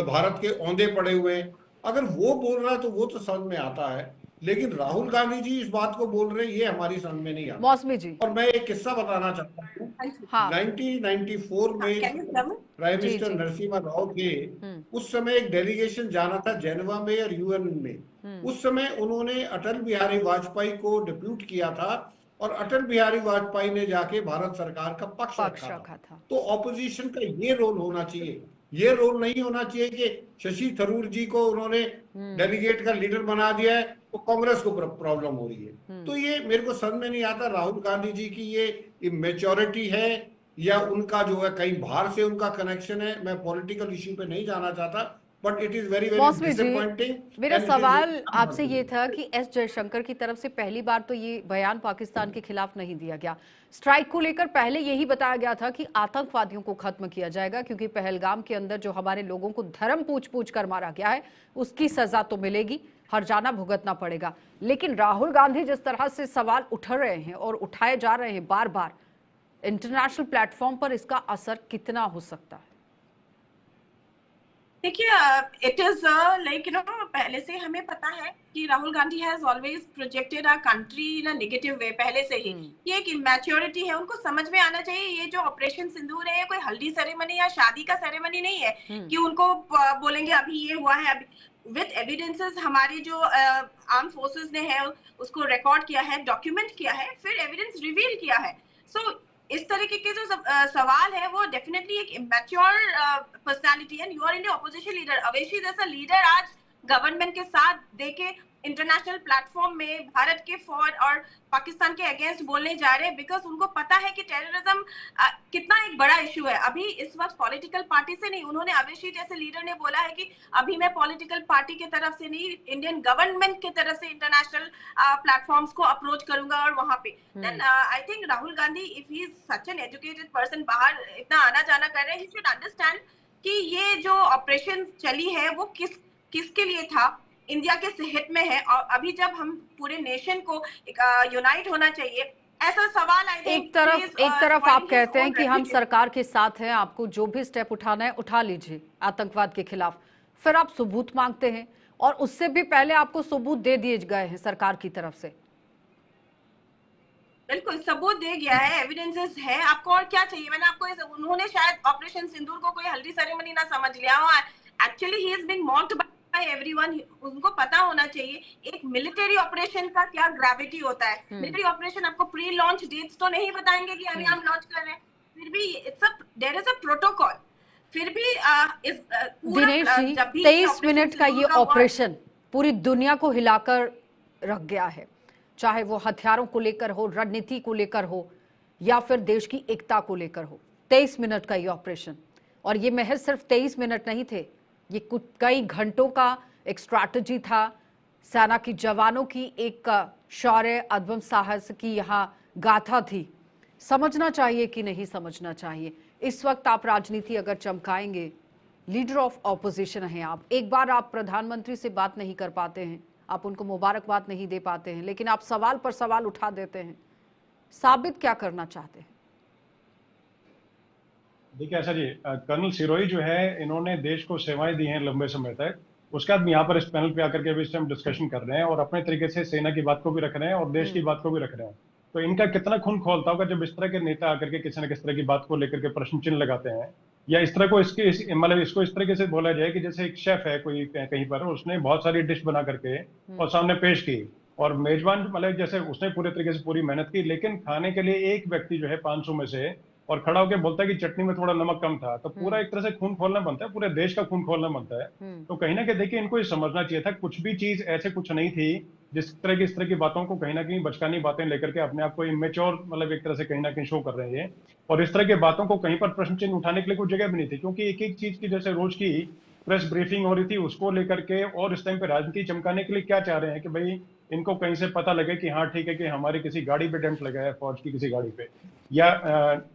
भारत के औंधे पड़े हुए हैं। अगर वो बोल रहा है तो वो तो समझ में आता है, लेकिन राहुल गांधी जी इस बात को बोल रहे हैं ये हमारी समझ में नहीं आता। मौसमी जी, और मैं एक किस्सा बताना चाहता हूँ। हाँ 1994 में कैन यू कम? प्राइम जी मिनिस्टर जी, नरसिम्हा राव थे, उस समय एक डेलीगेशन जाना था जेनेवा में और यूएन में। उस समय उन्होंने अटल बिहारी वाजपेयी को डिप्यूट किया था और अटल बिहारी वाजपेयी ने जाके भारत सरकार का पक्ष रखा था। तो ऑपोजिशन का ये रोल होना चाहिए, ये रोल नहीं होना चाहिए कि शशि थरूर जी को उन्होंने डेलीगेट का लीडर बना दिया है तो कांग्रेस को प्रॉब्लम हो रही है। तो ये मेरे को समझ में नहीं आता राहुल गांधी जी की ये इमेच्योरिटी है या उनका जो है कहीं बाहर से उनका कनेक्शन है। मैं पॉलिटिकल इश्यू पे नहीं जाना चाहता, but it is very very मौसमी जी, डिसअपॉइंटिंग। मेरा सवाल आपसे ये था कि एस जयशंकर की तरफ से पहली बार तो ये बयान पाकिस्तान के खिलाफ नहीं दिया गया। स्ट्राइक को लेकर पहले यही बताया गया था कि आतंकवादियों को खत्म किया जाएगा, क्योंकि पहलगाम के अंदर जो हमारे लोगों को धर्म पूछ कर मारा गया है उसकी सजा तो मिलेगी, हर्जाना भुगतना पड़ेगा। लेकिन राहुल गांधी जिस तरह से सवाल उठ रहे हैं और उठाए जा रहे हैं बार बार, इंटरनेशनल प्लेटफॉर्म पर इसका असर कितना हो सकता है? देखिए, इट इज लाइक पहले से हमें पता है कि Rahul Gandhi has always projected our country in a negative way. पहले से ही ये एक इमैच्योरिटी है, उनको समझ में आना चाहिए ये जो ऑपरेशन सिंदूर है ये कोई हल्दी सेरेमनी या शादी का सेरेमनी नहीं है कि उनको बोलेंगे अभी ये हुआ है। अभी विद एविडेंसेस हमारे जो आर्म फोर्सेस ने है उसको रिकॉर्ड किया है, डॉक्यूमेंट किया है, फिर एविडेंस रिवील किया है। सो इस तरीके के जो सवाल है वो डेफिनेटली एक इमैच्योर पर्सनालिटी है। You are in the opposition leader, Owaisi जैसा लीडर आज गवर्नमेंट के साथ देके इंटरनेशनल प्लेटफॉर्म में भारत के फॉर और पाकिस्तान के अगेंस्ट बोलने जा रहे हैं, बिकॉज उनको पता है कि टेररिज्म कितना एक बड़ा इशू है। अभी इस वक्त पॉलिटिकल पार्टी से नहीं, उन्होंने अवैशी जैसे लीडर ने बोला है कि अभी मैं पॉलिटिकल पार्टी की तरफ से नहीं, इंडियन गवर्नमेंट की तरफ से इंटरनेशनल प्लेटफॉर्म्स को अप्रोच करूंगा और वहां पे then I think Rahul Gandhi if he is such an educated person, बाहर इतना आना जाना कर रहे हैं, ही शुड अंडरस्टैंड कि ये जो ऑपरेशन चली है वो किसके लिए था, इंडिया के सेहत में है। और अभी जब हम पूरे नेशन को यूनाइट होना चाहिए, ऐसा सवाल एक तरफ आप कहते हैं कि हम सरकार के साथ हैं, आपको जो भी स्टेप उठाना है उठा लीजिए आतंकवाद के खिलाफ, फिर आप सबूत मांगते हैं और उससे भी पहले आपको सबूत दे दिए गए हैं सरकार की तरफ से। बिल्कुल सबूत दे गया है, एविडेंसेस है, आपको और क्या चाहिए? मैंने आपको उन्होंने शायद ऑपरेशन सिंदूर को कोई हल्दी सेरेमनी ना समझ लिया हो। Actually he is being mocked by everyone. उनको पता होना चाहिए एक मिलिट्री ऑपरेशन का क्या ग्रेविटी होता है। मिलिट्री ऑपरेशन आपको प्री लॉन्च डेट्स तो नहीं बताएंगे कि अभी हम लॉन्च कर रहे हैं, फिर भी देयर इज अ प्रोटोकॉल। फिर भी दिनेश जी, 23 मिनट का ये ऑपरेशन पूरी दुनिया को हिलाकर रख गया है, चाहे वो हथियारों को लेकर हो, रणनीति को लेकर हो या फिर देश की एकता को लेकर हो। 23 मिनट का ये ऑपरेशन, और ये महज सिर्फ 23 मिनट नहीं थे, ये कुछ कई घंटों का एक स्ट्रैटेजी था। सेना की जवानों की एक शौर्य अद्भुत साहस की यहाँ गाथा थी। समझना चाहिए कि नहीं समझना चाहिए? इस वक्त आप राजनीति अगर चमकाएंगे, लीडर ऑफ ऑपोजिशन हैं आप, एक बार आप प्रधानमंत्री से बात नहीं कर पाते हैं, आप उनको मुबारकबाद नहीं दे पाते हैं, लेकिन आप सवाल पर सवाल उठा देते हैं। साबित क्या करना चाहते हैं? देखिए ऐसा जी, कर्नल सिरोही जो है इन्होंने देश को सेवाएं दी हैं लंबे समय तक। उसके बाद यहाँ पर इस पैनल पे आकर के भी हम डिस्कशन कर रहे हैं और अपने तरीके से सेना की बात को भी रख रहे हैं और देश की बात को भी रख रहे हैं। तो इनका कितना खून खोलता होगा जब इस तरह के नेता आकर के किसी न किस तरह की बात को लेकर के प्रश्न चिन्ह लगाते हैं, या इस तरह को मतलब इसको इस तरीके से बोला जाए कि जैसे एक शेफ है कोई कहीं पर, उसने बहुत सारी डिश बना करके और सामने पेश की और मेजबान मतलब जैसे उसने पूरे तरीके से पूरी मेहनत की, लेकिन खाने के लिए एक व्यक्ति जो है 500 में से और खड़ा होकर बोलता है कि चटनी में थोड़ा नमक कम था, तो पूरा एक तरह से खून खोलना बनता है, पूरे देश का खून खोलना बनता है। तो कहीं ना कहीं देखिए इनको ये समझना चाहिए था, कुछ भी चीज ऐसे कुछ नहीं थी जिस तरह की इस तरह की बातों को कहीं ना कहीं बचकानी बातें लेकर के अपने आप को इमेच्योर मतलब एक तरह से कहीं ना कहीं शो कर रहे हैं। और इस तरह की बातों को कहीं पर प्रश्न चिन्ह उठाने के लिए कोई जगह भी नहीं थी, क्योंकि एक एक चीज की जैसे रोज की प्रेस ब्रीफिंग हो रही थी उसको लेकर के, और इस टाइम पे राजनीति चमकाने के लिए क्या चाह रहे हैं कि भाई इनको कहीं से पता लगे कि हाँ ठीक है कि हमारी किसी गाड़ी पे डेंट लगा है, फौज की किसी गाड़ी पे, या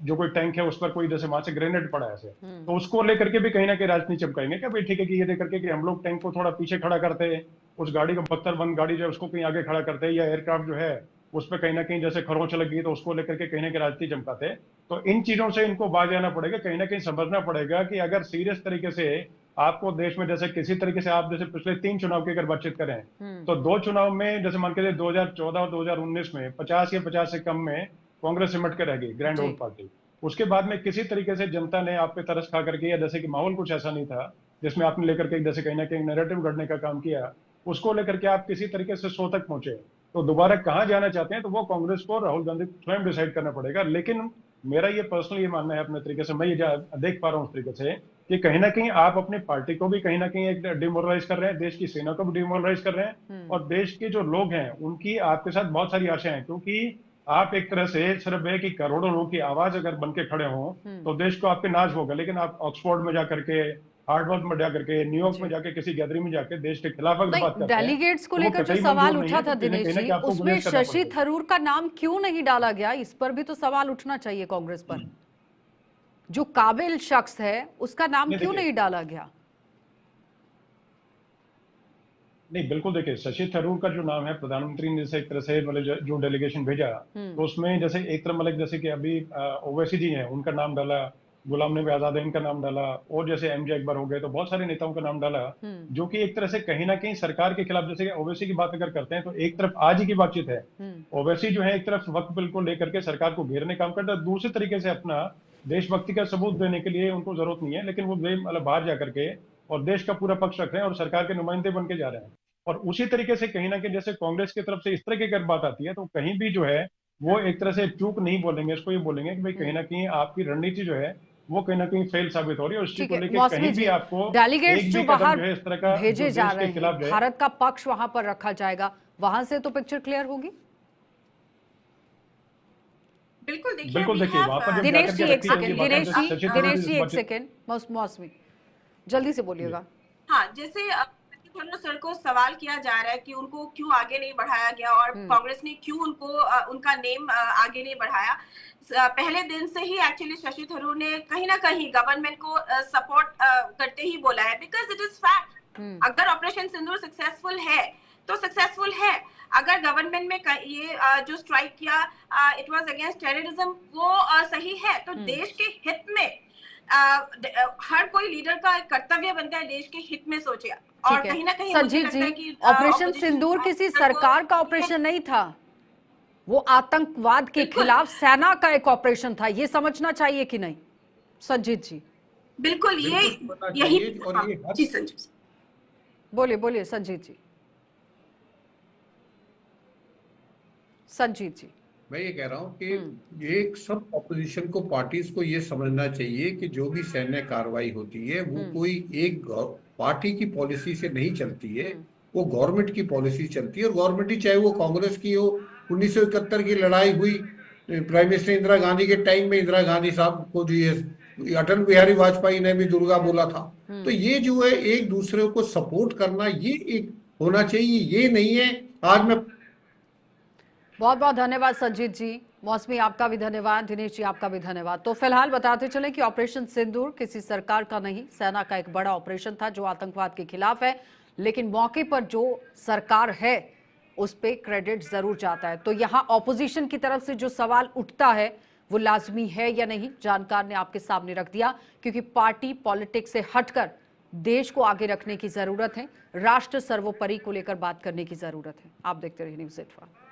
जो कोई टैंक है उस पर कोई जैसे वहां से ग्रेनेड पड़ा है ऐसे, तो उसको लेकर के भी कहीं ना कहीं राजनीति चमकाएंगे कि भाई ठीक है कि ये लेकर के कि हम लोग टैंक को थोड़ा पीछे खड़ा करते हैं, उस गाड़ी को बख्तरबंद गाड़ी जो है उसको कहीं आगे खड़ा करते हैं, या एयरक्राफ्ट जो है उस पर कहीं ना कहीं जैसे खरोंच लग गई तो उसको लेकर के कहीं ना कहीं राजनीति चमकाते हैं। तो इन चीजों से इनको बाज आना पड़ेगा, कहीं ना कहीं समझना पड़ेगा कि अगर सीरियस तरीके से आपको देश में जैसे किसी तरीके से आप जैसे पिछले 3 चुनाव की अगर बातचीत करें तो 2 चुनाव में जैसे मान के 2014 और 2019 में 50 या 50 से कम में कांग्रेस सिमट के रह गई, ग्रैंड ओल्ड पार्टी। उसके बाद में किसी तरीके से जनता ने आप पे तरस खा करके, या जैसे कि माहौल कुछ ऐसा नहीं था जिसमें आपने लेकर के जैसे कहीं ना कहीं नैरेटिव गढ़ने का काम किया, उसको लेकर के आप किसी तरीके से 100 तक पहुंचे, तो दोबारा कहां जाना चाहते हैं तो वो कांग्रेस को राहुल गांधी स्वयं डिसाइड करना पड़ेगा। लेकिन मेरा ये पर्सनल ये मानना है अपने तरीके से, मैं ये देख पा रहा हूँ उस तरीके से कि कहीं ना कहीं आप अपनी पार्टी को भी कहीं ना कहीं एक डिमोरलाइज कर रहे हैं, देश की सेना को भी डिमोरलाइज कर रहे हैं, और देश के जो लोग हैं उनकी आपके साथ बहुत सारी आशाएं हैं, क्योंकि आप एक तरह से सिर्फ है कि करोड़ों लोगों की आवाज अगर बन के खड़े हों तो देश को आपके नाज होगा। लेकिन आप ऑक्सफोर्ड में जाकर के, हार्वर्ड में जाकर के, न्यूयॉर्क में जाके किसी गैदरिंग में जाके देश के खिलाफ अगर बात करते हैं, डेलीगेट्स को तो वो लेकर जो कतई सवाल मंजूर नहीं उठा है, था तो कहीं ना दिनेश कहीं जी, आपको उसमें गुरेज करना शशि पड़ेगा। थरूर का नाम क्यों नहीं डाला गया, इस पर भी तो सवाल उठना चाहिए कांग्रेस पर। जो काबिल शख्स है उसका नाम क्यों नहीं डाला गया? नहीं बिल्कुल, देखिए शशि थरूर का जो नाम है, प्रधानमंत्री ने जैसे एक तरह से मतलब जो डेलीगेशन भेजा तो उसमें जैसे एक तरह मतलब जैसे कि अभी ओवैसी जी हैं उनका नाम डाला, गुलाम नबी आजाद इनका नाम डाला, और जैसे एमजे अकबर हो गए, तो बहुत सारे नेताओं का नाम डाला, जो कि एक तरह से कहीं ना कहीं सरकार के खिलाफ। जैसे ओवैसी की बात अगर करते हैं तो एक तरफ आज ही की बातचीत है, ओवैसी जो है एक तरफ वक्फ बिल को लेकर के सरकार को घेरने काम करता है, दूसरे तरीके से अपना देशभक्ति का सबूत देने के लिए उनको जरूरत नहीं है, लेकिन वो मतलब बाहर जाकर के और देश का पूरा पक्ष रख रहे हैं और सरकार के नुमाइंदे बन के जा रहे हैं। और उसी तरीके से कहीं ना कहीं जैसे कांग्रेस की तरफ से इस तरह की अगर बात आती है तो कहीं भी जो है वो एक तरह से चूक नहीं बोलेंगे, इसको ये बोलेंगे कि भाई कहीं ना कहीं आपकी रणनीति जो है वो कहीं ना कहीं फेल साबित हो रही है, उस चीज को लेकर कहीं भी आपको डेलीगेट्स एक जो भी कदम बाहर जो है इस तरह का भेजे जा रहे खिलाफ हैं, जो है, भारत का पक्ष वहां पर रखा जाएगा, वहां से तो पिक्चर क्लियर होगी। बिल्कुल देखिए वहां पर जब दिनेश जी जाकर के एक रखी जाएंगी सेकंड, बातें, जैसे शशि थरूर दिनेश की जी एक बातचीत- सेकंड, मौसमी जल्दी से बोलिएगा। हाँ, जैसे थरूर सर को सवाल किया जा रहा है कि उनको क्यों आगे नहीं बढ़ाया गया और कांग्रेस ने क्यों उनको उनका नेम आगे नहीं बढ़ाया। पहले दिन से ही एक्चुअली शशि थरूर ने कहीं ना कहीं गवर्नमेंट को सपोर्ट करते ही बोला है, बिकॉज इट इज फैक्ट। अगर ऑपरेशन सिंदूर सक्सेसफुल है तो सक्सेसफुल है। अगर गवर्नमेंट में ये जो स्ट्राइक किया इट वाज अगेंस्ट टेररिज्म, वो सही है, तो देश के हित में हर कोई लीडर का कर्तव्य बनता है देश के हित में सोचे। और कहीं ना कहीं संजीत जी, ऑपरेशन सिंदूर किसी सरकार का ऑपरेशन नहीं था, वो आतंकवाद के खिलाफ सेना का एक ऑपरेशन था, ये समझना चाहिए कि नहीं संजीत जी? बिल्कुल, यही जी संजीत बोलिए संजीत जी। संजीत जी, मैं ये कह रहा हूँ कि ये सब अपोजिशन को, पार्टीज को ये समझना चाहिए कि जो भी सैन्य कार्रवाई होती है वो कोई एक पार्टी की पॉलिसी से नहीं चलती है, वो गवर्नमेंट की पॉलिसी चलती है। और गवर्नमेंट ही चाहे वो कांग्रेस की हो, 1971 की लड़ाई हुई प्राइम मिनिस्टर इंदिरा गांधी के टाइम में, इंदिरा गांधी साहब को जो ये अटल बिहारी वाजपेयी ने भी दुर्गा बोला था। तो ये जो है एक दूसरे को सपोर्ट करना, ये एक होना चाहिए, ये नहीं है। आज मैं बहुत बहुत धन्यवाद संजीत जी, मौसमी आपका भी धन्यवाद, दिनेश जी आपका भी धन्यवाद। तो फिलहाल बताते चलें कि ऑपरेशन सिंदूर किसी सरकार का नहीं, सेना का एक बड़ा ऑपरेशन था जो आतंकवाद के खिलाफ है, लेकिन मौके पर जो सरकार है उस पे क्रेडिट जरूर जाता है। तो यहाँ ऑपोजिशन की तरफ से जो सवाल उठता है वो लाजमी है या नहीं, जानकार ने आपके सामने रख दिया, क्योंकि पार्टी पॉलिटिक्स से हटकर देश को आगे रखने की जरूरत है, राष्ट्र सर्वोपरि को लेकर बात करने की जरूरत है। आप देखते रहिए न्यूज़ 8।